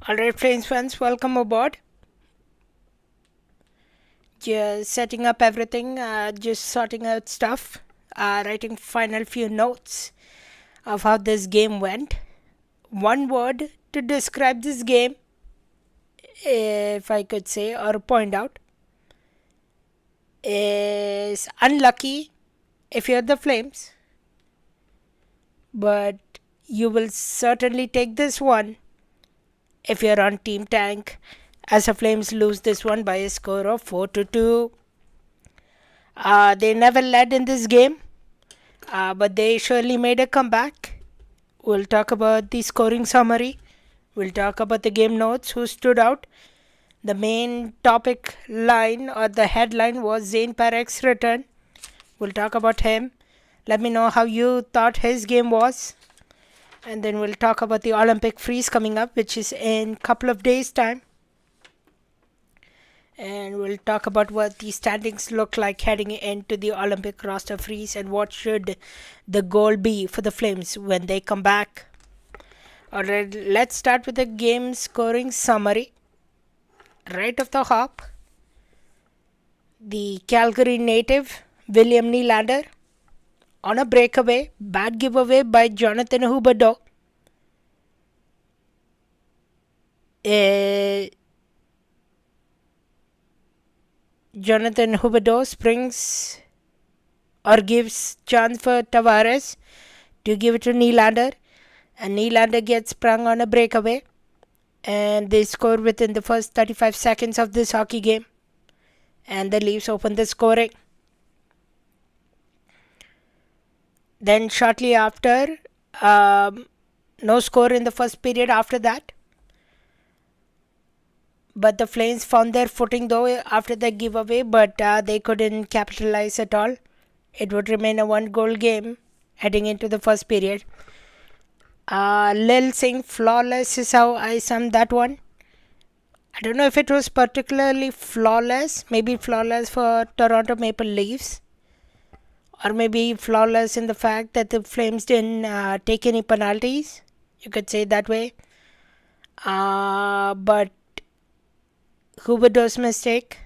Alright, Flames fans, welcome aboard. Just setting up everything, just sorting out stuff, writing final few notes of how this game went. One word to describe this game, if I could say or point out, is unlucky if you're the Flames, but you will certainly take this one if you're on Team Tank, as the Flames lose this one by a score of 4-2. They never led in this game, but they surely made a comeback. We'll talk about the scoring summary. We'll talk about the game notes, who stood out. The main topic line or the headline was Zayne Parekh's return. We'll talk about him. Let me know how you thought his game was. And then we'll talk about the Olympic freeze coming up, which is in a couple of days' time. And we'll talk about what the standings look like heading into the Olympic roster freeze and what should the goal be for the Flames when they come back. Alright, let's start with the game scoring summary. Right off the hop, the Calgary native William Nylander on a breakaway, bad giveaway by Jonathan Huberdeau. Jonathan Huberdeau springs or gives chance for Tavares to give it to Nylander, and Nylander gets sprung on a breakaway, and they score within the first 35 seconds of this hockey game, and the Leafs open the scoring. Then shortly after, no score in the first period after that. But the Flames found their footing though after the giveaway, but they couldn't capitalize at all. It would remain a one-goal game heading into the first period. Lil Singh flawless is how I summed that one. I don't know if it was particularly flawless, maybe flawless for Toronto Maple Leafs, or maybe flawless in the fact that the Flames didn't take any penalties. You could say it that way. But Huberdeau's mistake,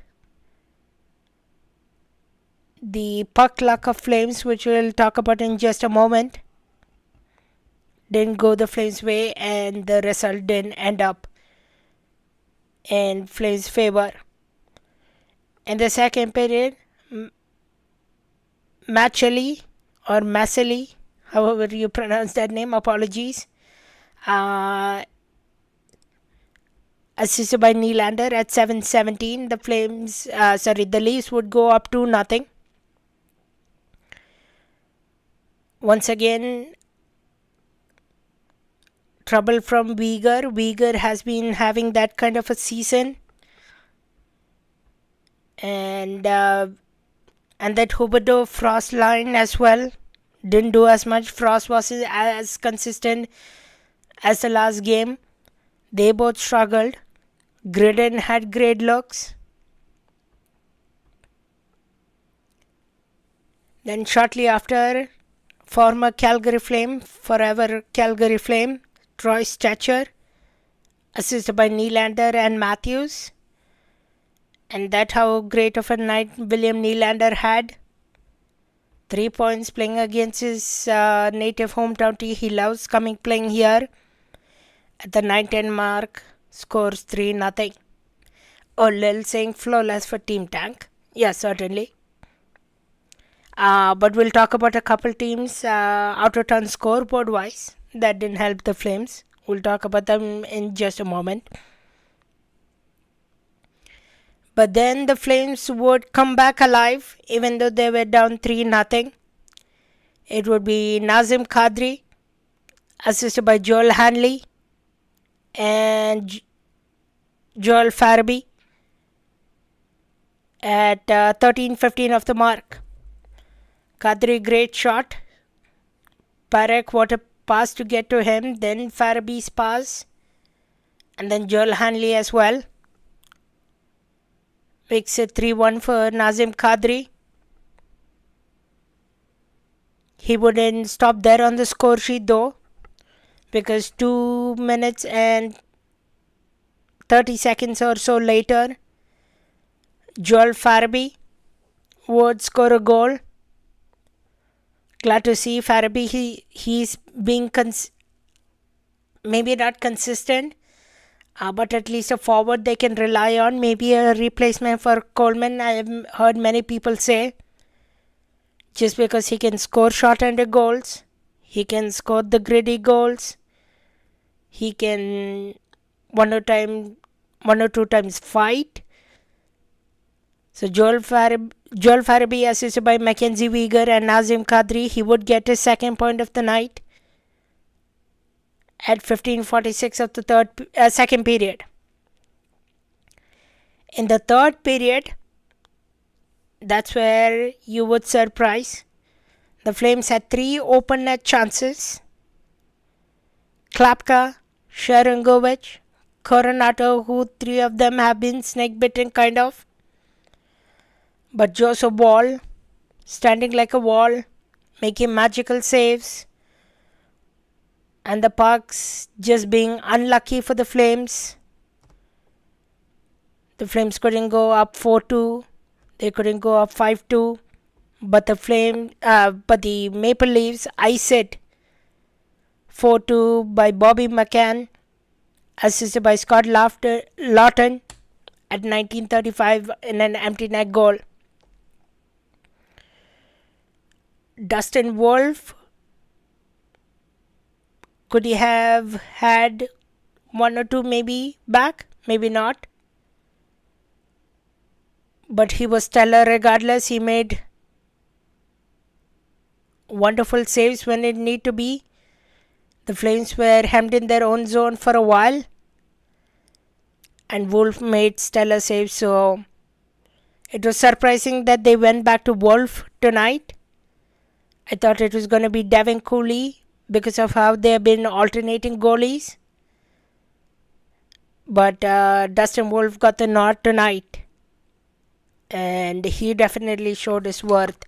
the puck luck of Flames, which we'll talk about in just a moment, didn't go the Flames' way, and the result didn't end up in Flames' favor. In the second period, Macheli or Maseli, however you pronounce that name, apologies, assisted by Nylander at 7:17. The Leafs would go up 2-0. Once again, trouble from Uyghur. Uyghur has been having that kind of a season, and that Huberdeau Frost line as well didn't do as much. Frost was as consistent as the last game. They both struggled. Gridden had great looks. Then shortly after, former Calgary Flame, forever Calgary Flame, Troy Stetcher, assisted by Nylander and Matthews. And that's how great of a night William Nylander had. 3 points playing against his native hometown team. He loves playing here. At the 9-10 mark, scores 3-0. Oh, Lil Singh flawless for Team Tank. Yeah, certainly. But we'll talk about a couple teams out of turn scoreboard wise that didn't help the Flames. We'll talk about them in just a moment. But then the Flames would come back alive even though they were down 3-0. It would be Nazem Kadri, assisted by Joel Hanley and Joel Farabee at 13:15 of the mark. Kadri, great shot. Parekh, what a pass to get to him. Then Farabee's pass. And then Joel Hanley as well. Makes it 3-1 for Nazem Kadri. He wouldn't stop there on the score sheet though, because 2 minutes and 30 seconds or so later, Joel Farabee would score a goal. Glad to see Farabee. He's being maybe not consistent, but at least a forward they can rely on. Maybe a replacement for Coleman. I have heard many people say, just because he can score short-handed goals, he can score the gritty goals, he can one or two times fight. So Joel Farabee, assisted by Mackenzie Weegar and Nazim Kadri, he would get his second point of the night at 15:46 of the second period. In the third period, that's where you would surprise. The Flames had 3 open net chances. Klapka, Sharangovich, Coronato, who 3 of them have been snake bitten kind of. But Joseph Wall, standing like a wall, making magical saves. And the Pucks just being unlucky for the Flames. The Flames couldn't go up 4-2. They couldn't go up 5-2. But the Maple Leafs ice it 4-2 by Bobby McCann, assisted by Scott Lawton at 19:35 in an empty net goal. Dustin Wolf, could he have had 1 or 2 maybe back? Maybe not. But he was stellar regardless. He made wonderful saves when it need to be. The Flames were hemmed in their own zone for a while, and Wolf made stellar saves. So it was surprising that they went back to Wolf tonight. I thought it was going to be Devin Cooley because of how they have been alternating goalies. But Dustin Wolf got the nod tonight, and he definitely showed his worth.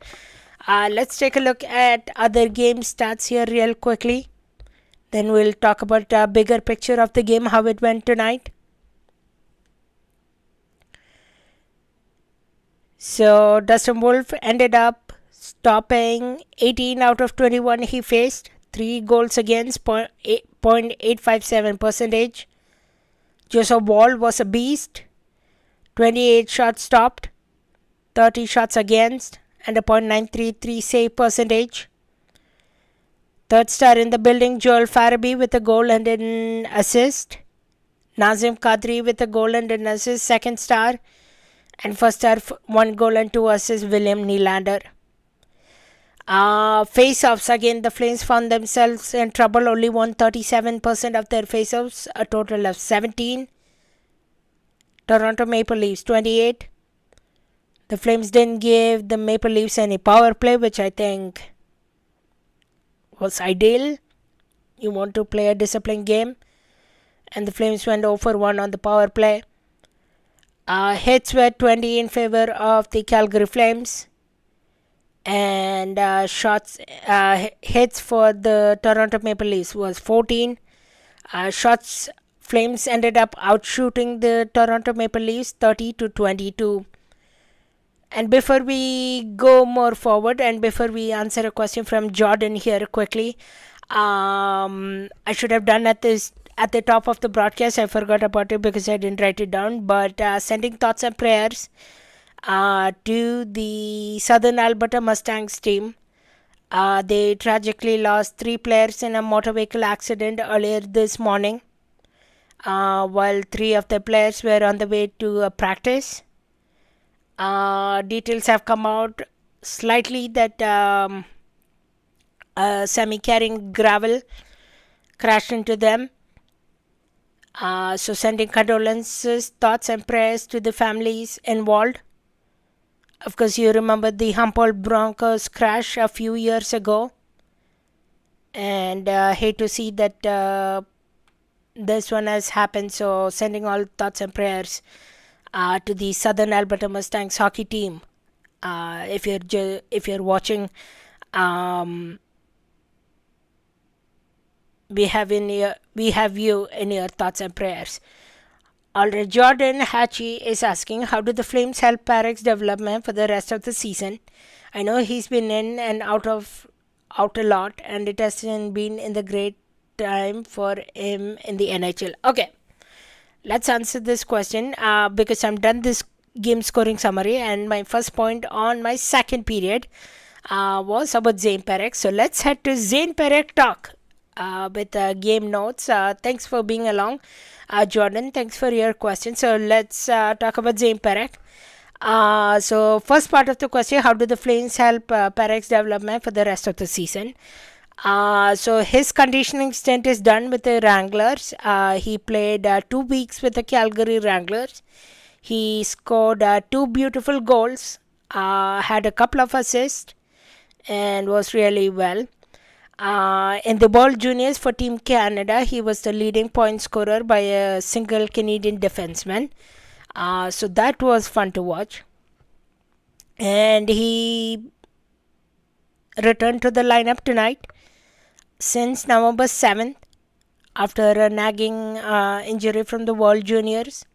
Let's take a look at other game stats here real quickly. Then we'll talk about a bigger picture of the game, how it went tonight. So Dustin Wolf ended up stopping 18 out of 21 he faced. 3 goals against, 0.857 percentage. Joseph Wall was a beast. 28 shots stopped, 30 shots against, and a .933 save percentage. Third star in the building, Joel Farabee with a goal and an assist. Nazim Kadri with a goal and an assist, second star. And first star, 1 goal and 2 assists, William Nylander. Face-offs, again, the Flames found themselves in trouble. Only won 37% of their face-offs, a total of 17. Toronto Maple Leafs, 28. The Flames didn't give the Maple Leafs any power play, which I think was ideal. You want to play a disciplined game. And the Flames went 0-for-1 on the power play. Hits were 20 in favor of the Calgary Flames. And hits for the Toronto Maple Leafs was 14. Shots, Flames ended up outshooting the Toronto Maple Leafs 30-22. And before we go more forward, and before we answer a question from Jordan here quickly, I should have done at the top of the broadcast. I forgot about it because I didn't write it down. But sending thoughts and prayers to the Southern Alberta Mustangs team. They tragically lost 3 players in a motor vehicle accident earlier this morning, while 3 of the players were on the way to a practice. Details have come out slightly that a semi-carrying gravel crashed into them. So sending condolences, thoughts and prayers to the families involved. Of course, you remember the Humboldt Broncos crash a few years ago. And hate to see that this one has happened. So sending all thoughts and prayers to the Southern Alberta Mustangs hockey team. If you're watching, we have you in your thoughts and prayers. Alright, Jordan Hatchie is asking, how do the Flames help Parekh's development for the rest of the season? I know he's been in and out a lot, and it hasn't been in the great time for him in the NHL. Okay, let's answer this question because I'm done this game scoring summary, and my first point on my second period was about Zayne Parekh. So let's head to Zayne Parekh talk with game notes. Thanks for being along, Jordan. Thanks for your question. So let's talk about Zayne Parekh. So first part of the question: how do the Flames help Parekh's development for the rest of the season? So his conditioning stint is done with the Wranglers. He played 2 weeks with the Calgary Wranglers. He scored 2 beautiful goals, had a couple of assists, and was really well. In the World Juniors for Team Canada, he was the leading point scorer by a single Canadian defenseman. So that was fun to watch. And he returned to the lineup tonight since November 7th after a nagging injury from the World Juniors.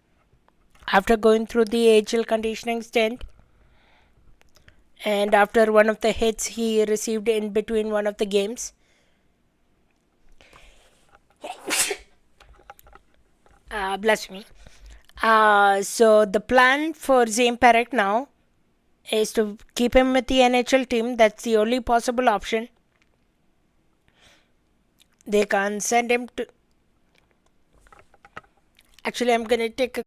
After going through the AHL conditioning stint, and after one of the hits he received in between one of the games. Bless me. So the plan for Zayne Parekh now is to keep him with the NHL team. That's the only possible option. They can send him to... Actually, I'm going to take a...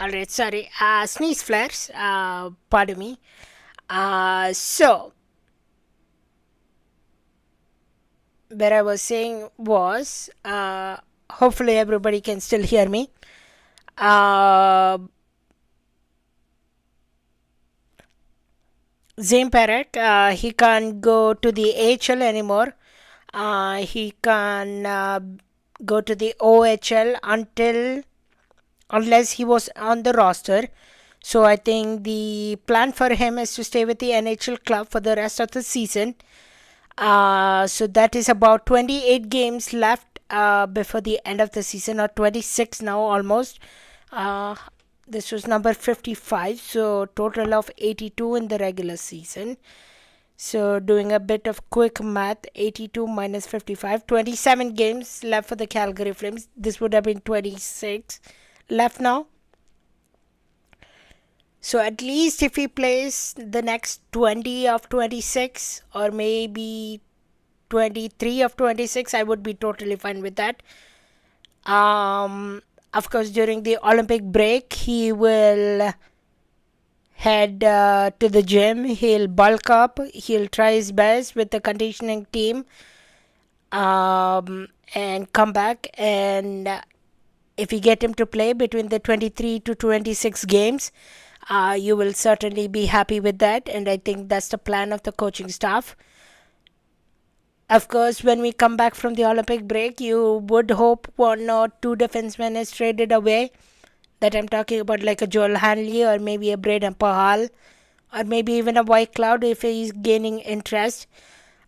Alright, sorry. Sneeze flares. Pardon me. So, where I was saying was, hopefully everybody can still hear me. Zayne Parekh, he can't go to the AHL anymore. He can go to the OHL unless he was on the roster. So I think the plan for him is to stay with the NHL club for the rest of the season. So that is about 28 games left before the end of the season, or 26 now almost. This was number 55, so total of 82 in the regular season. So doing a bit of quick math, 82 minus 55, 27 games left for the Calgary Flames. This would have been 26 left now. So at least if he plays the next 20 of 26 or maybe 23 of 26, I would be totally fine with that. Of course, during the Olympic break, he will head to the gym. He'll bulk up. He'll try his best with the conditioning team and come back. And if you get him to play between the 23 to 26 games, you will certainly be happy with that. And I think that's the plan of the coaching staff. Of course, when we come back from the Olympic break, you would hope 1 or 2 defensemen is traded away. That I'm talking about, like a Joel Hanley or maybe a Braden Pahal or maybe even a White Cloud if he's gaining interest.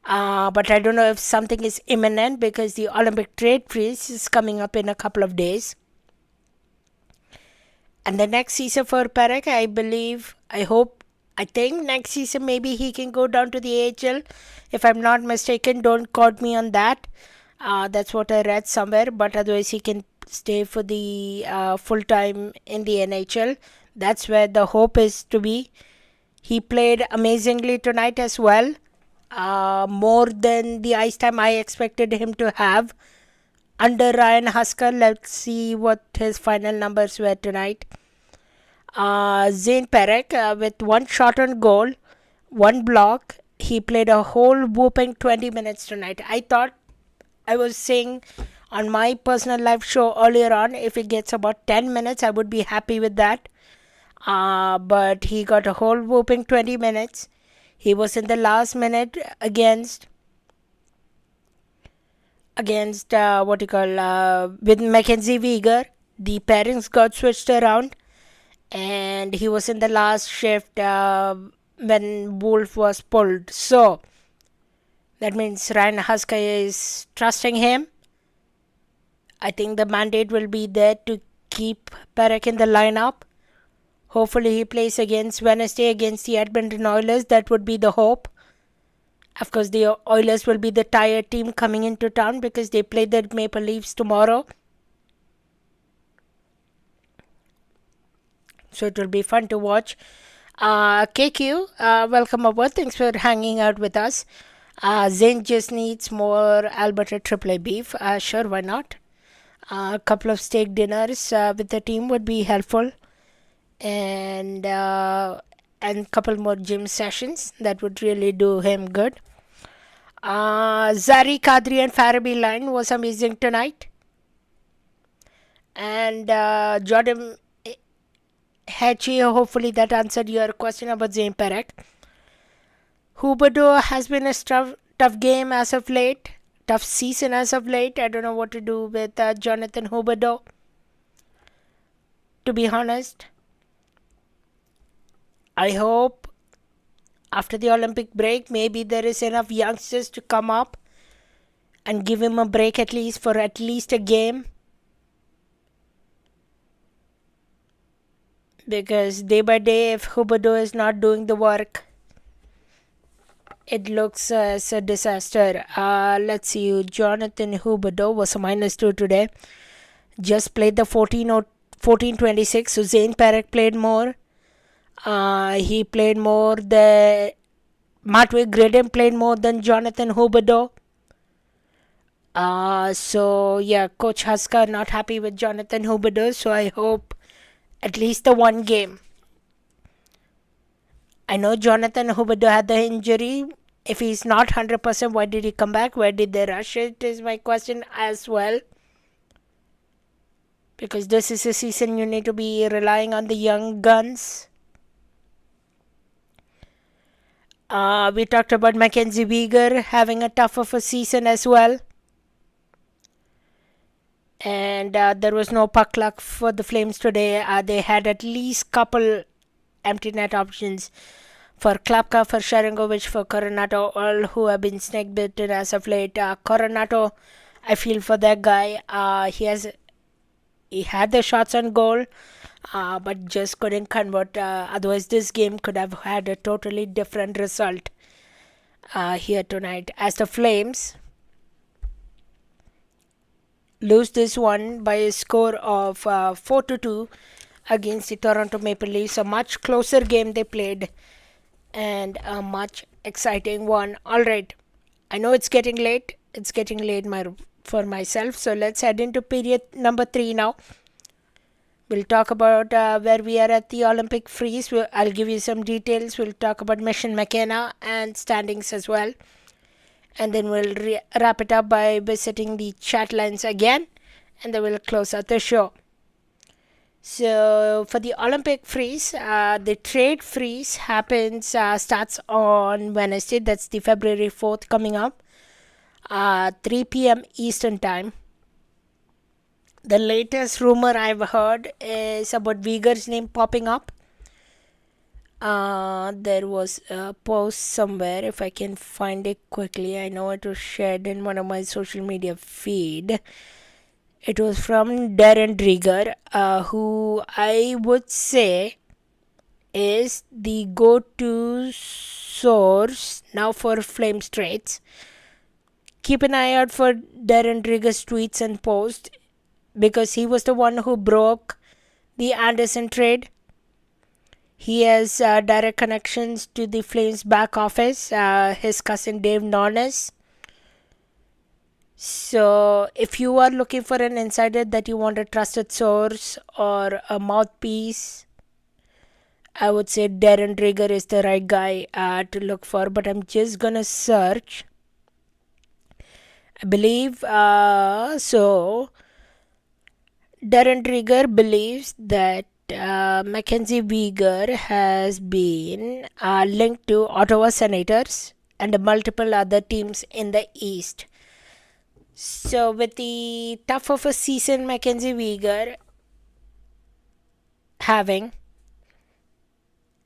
But I don't know if something is imminent because the Olympic trade freeze is coming up in a couple of days. And the next season for Parekh, I think next season maybe he can go down to the AHL. If I'm not mistaken, don't quote me on that. That's what I read somewhere. But otherwise, he can stay for the full time in the NHL. That's where the hope is to be. He played amazingly tonight as well. More than the ice time I expected him to have under Ryan Husker. Let's see what his final numbers were tonight. Zayne Parekh with 1 shot on goal, 1 block. He played a whole whooping 20 minutes tonight. I was saying on my personal live show earlier on, if he gets about 10 minutes, I would be happy with that. But he got a whole whooping 20 minutes. He was in the last minute against with Mackenzie Weegar. The pairings got switched around, and he was in the last shift when Wolf was pulled. So that means Ryan Husker is trusting him. I think the mandate will be there to keep Parekh in the lineup. Hopefully he plays against Wednesday against the Edmonton Oilers. That would be the hope. Of course, the Oilers will be the tired team coming into town because they play the Maple Leafs tomorrow. So it will be fun to watch. KQ, welcome aboard. Thanks for hanging out with us. Zayne just needs more Alberta Triple A beef. Sure, why not? A couple of steak dinners with the team would be helpful. And couple more gym sessions. That would really do him good. Zari, Kadri and Farabee line was amazing tonight. And Jordan Hatchie, hopefully that answered your question about Zayne Parekh. Huberdeau has been a tough game as of late. Tough season as of late. I don't know what to do with Jonathan Huberdeau, to be honest. I hope after the Olympic break, maybe there is enough youngsters to come up and give him a break at least for at least a game. Because day by day, if Huberdeau is not doing the work, it looks as a disaster. Let's see. Jonathan Huberdeau was a -2 today. Just played the 14-26. So Zayne Parekh played more. He played more. The Matway Graydon played more than Jonathan Huberdeau. So yeah, Coach Husker not happy with Jonathan Huberdeau. So I hope at least the one game. I know Jonathan Huberdeau had the injury. If he's not 100%, why did he come back? Why did they rush it is my question as well. Because this is a season you need to be relying on the young guns. We talked about Mackenzie Weegar having a tough of a season as well. And there was no puck luck for the Flames today. They had at least couple empty net options for Klapka, for Sharangovich, for Coronato, all who have been snake bitten as of late. Coronato, I feel for that guy. He had the shots on goal, but just couldn't convert. Otherwise, this game could have had a totally different result here tonight. As the Flames lose this one by a score of 4-2 against the Toronto Maple Leafs. A much closer game they played and a much exciting one. All right, I know it's getting late. It's getting late for myself. So let's head into period number 3 now. We'll talk about where we are at the Olympic freeze. I'll give you some details. We'll talk about Mission McKenna and standings as well. And then we'll wrap it up by visiting the chat lines again. And then we'll close out the show. So for the Olympic freeze, the trade freeze starts on Wednesday. That's the February 4th coming up. 3 p.m. Eastern time. The latest rumor I've heard is about Weegar's name popping up. There was a post somewhere, if I can find it quickly. I know it was shared in one of my social media feed. It was from Darren Drieger, who I would say is the go-to source now for Flames trades. Keep an eye out for Darren Drieger's tweets and posts, because he was the one who broke the Anderson trade. He has direct connections to the Flames back office, his cousin Dave Nornes. So if you are looking for an insider that you want a trusted source or a mouthpiece, I would say Darren Drieger is the right guy to look for. But I'm just going to search. I believe so. Darren Drieger believes that Mackenzie Weegar has been linked to Ottawa Senators and multiple other teams in the East. So with the tough of a season Mackenzie Weegar having,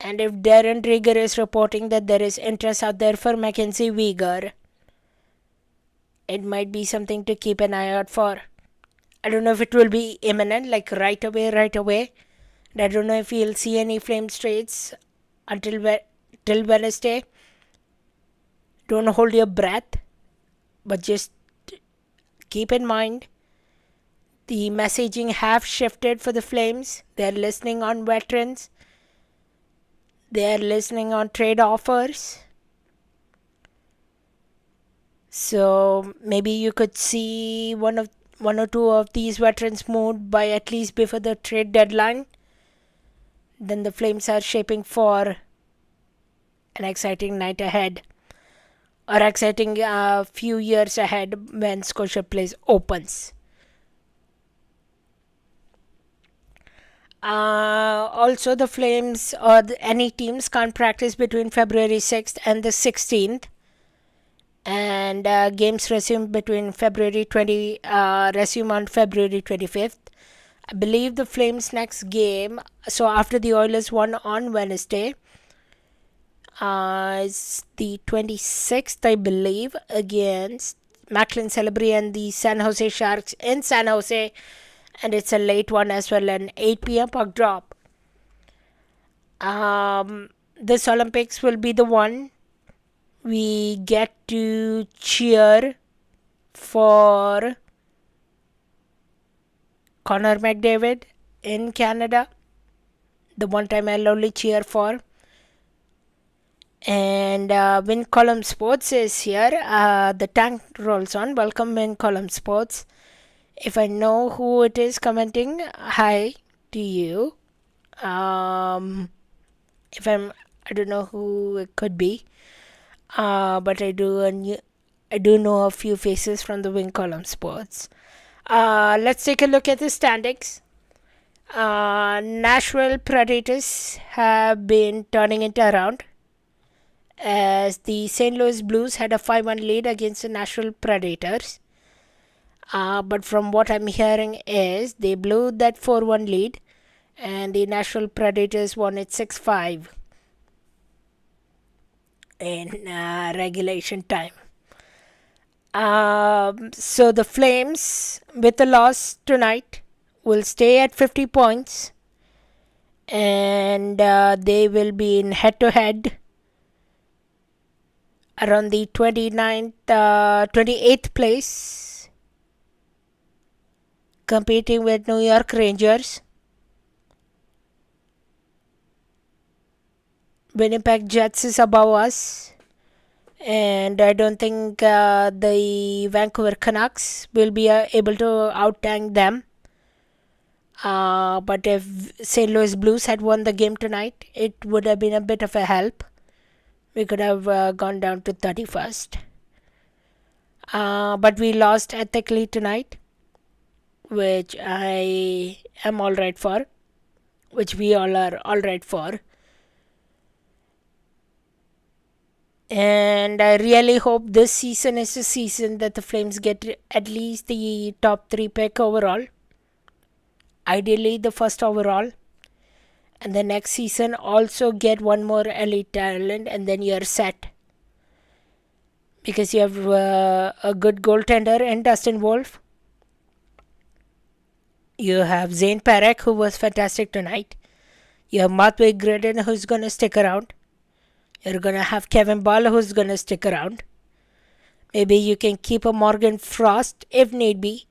And if Darren Rieger is reporting that there is interest out there for Mackenzie Weegar, it might be something to keep an eye out for. I don't know if it will be imminent, like right away. And I don't know if you'll see any Flames trades till Wednesday. Don't hold your breath, but just keep in mind the messaging have shifted for the Flames. They're listening on veterans. They're listening on trade offers. So maybe you could see one or two of these veterans moved by at least before the trade deadline. Then the Flames are shaping for an exciting night ahead, or exciting few years ahead when Scotia Place opens. Also, the Flames or any teams can't practice between February 6th and the 16th. And games resume between resume on February 25th. I believe the Flames' next game, so after the Oilers won on Wednesday, is the 26th, I believe, against Macklin Celebri and the San Jose Sharks in San Jose. And it's a late one as well, an 8 p.m. puck drop. This Olympics will be the one we get to cheer for Connor McDavid in Canada. The one time I'll only cheer for. And Win Column Sports is here. The tank rolls on. Welcome, Win Column Sports. If I know who it is commenting, hi to you. I don't know who it could be. But I do know a few faces from the Wing Column Sports. Let's take a look at the standings. Nashville Predators have been turning it around, as the St. Louis Blues had a 5-1 lead against the Nashville Predators. But from what I'm hearing is they blew that 4-1 lead, and the Nashville Predators won it 6-5 in regulation time. So the Flames, with the loss tonight, will stay at 50 points, and they will be in head-to-head around the 28th place, competing with New York Rangers. Winnipeg Jets is above us, and I don't think the Vancouver Canucks will be able to out-tank them. But if St. Louis Blues had won the game tonight, it would have been a bit of a help. We could have gone down to 31st. But we lost ethically tonight, which I am alright for, which we all are alright for. And I really hope this season is the season that the Flames get at least the top 3 pick overall. Ideally, the first overall. And the next season also get one more elite talent, and then you're set. Because you have a good goaltender in Dustin Wolf. You have Zayne Parekh, who was fantastic tonight. You have Matvey Gridin, who's going to stick around. You're going to have Kevin Ball, who's going to stick around. Maybe you can keep a Morgan Frost if need be.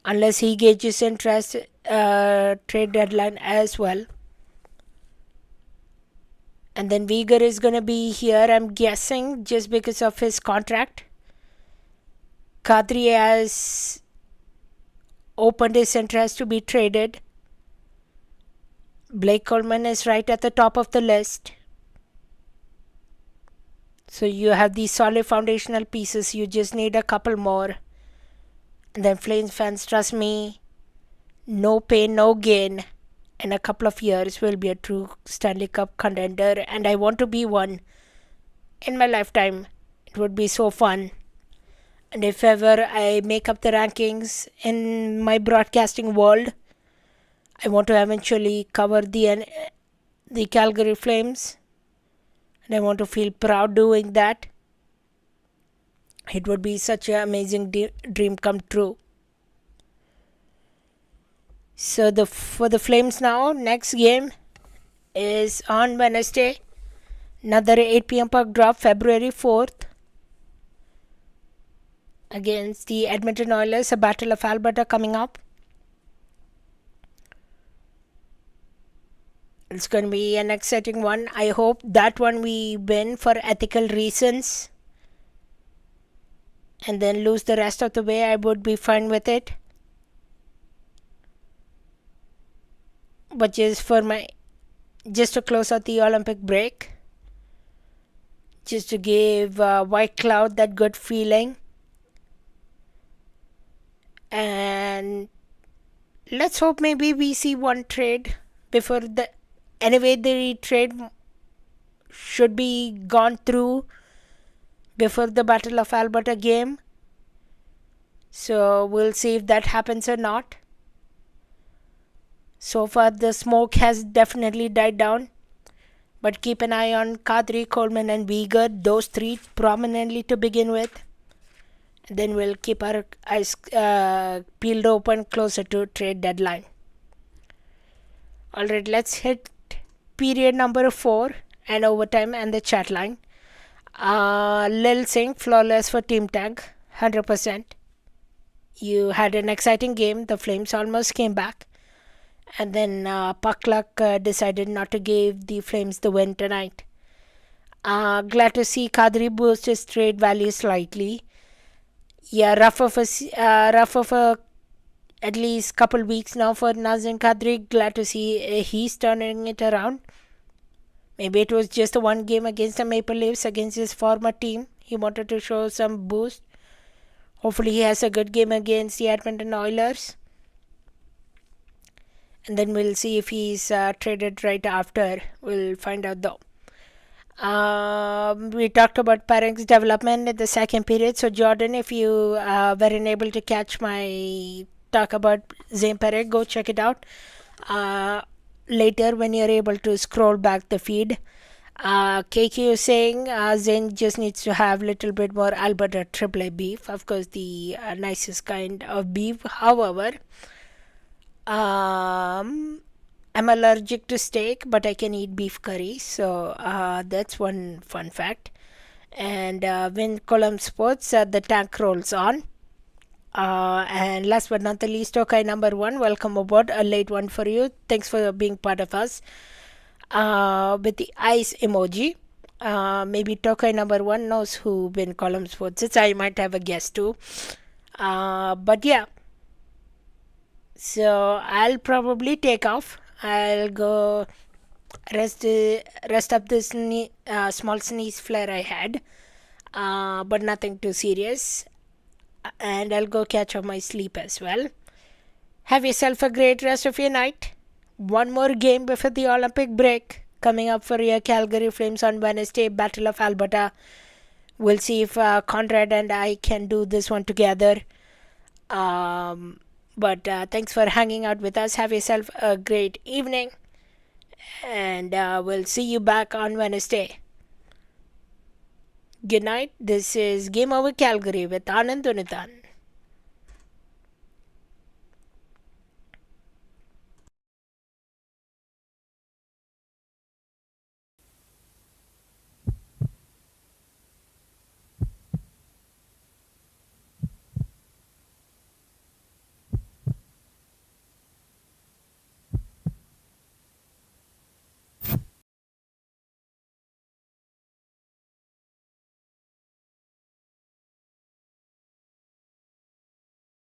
Unless he gauges interest trade deadline as well. And then Weegar is going to be here, I'm guessing, just because of his contract. Kadri has opened his interest to be traded. Blake Coleman is right at the top of the list. So you have these solid foundational pieces. You just need a couple more. And then Flames fans, trust me, no pain, no gain. In a couple of years, will be a true Stanley Cup contender. And I want to be one in my lifetime. It would be so fun. And if ever I make up the rankings in my broadcasting world, I want to eventually cover the Calgary Flames, and I want to feel proud doing that. It would be such an amazing dream come true. So for the Flames now, next game is on Wednesday. Another 8 p.m. puck drop, February 4th, against the Edmonton Oilers, a Battle of Alberta coming up. It's going to be an exciting one. I hope that one we win for ethical reasons and then lose the rest of the way. I would be fine with it. But just to close out the Olympic break, just to give White Cloud that good feeling. And let's hope maybe we see one trade before the trade should be gone through before the Battle of Alberta game. So we'll see if that happens or not. So far the smoke has definitely died down. But keep an eye on Kadri, Coleman and Uyghur, those three prominently to begin with. And then we'll keep our eyes peeled open closer to trade deadline. Alright, let's hit period number 4 and overtime and the chat line. Lil Singh, flawless for Team Tank, 100%. You had an exciting game. The Flames almost came back. And then puck luck decided not to give the Flames the win tonight. Glad to see Kadri boost his trade value slightly. Yeah, rough of a at least couple weeks now for Nazem Kadri. Glad to see he's turning it around. Maybe it was just a one game against the Maple Leafs against his former team. He wanted to show some boost. Hopefully he has a good game against the Edmonton Oilers. And then we'll see if he's traded right after. We'll find out though. We talked about Parekh's development in the second period. So Jordan, if you weren't able to catch my talk about Zayne Parekh, go check it out later when you're able to scroll back the feed. KQ is saying Zayne just needs to have a little bit more Alberta AAA beef. Of course, the nicest kind of beef. However, I'm allergic to steak, but I can eat beef curry. So that's one fun fact. And when Column Sports, the tank rolls on. And last but not the least, okay, number 1, welcome aboard. A late one for you. Thanks for being part of us. With the ice emoji. Maybe Tokai number 1 knows who win Column Sports is. I might have a guess too. But yeah. So I'll probably take off. I'll go rest up this small sneeze flare I had. But nothing too serious. And I'll go catch up my sleep as well. Have yourself a great rest of your night. One more game before the Olympic break coming up for your Calgary Flames on Wednesday, Battle of Alberta. We'll see if Conrad and I can do this one together. But thanks for hanging out with us. Have yourself a great evening. And we'll see you back on Wednesday. Good night. This is Game Over Calgary with Anand Unnithan.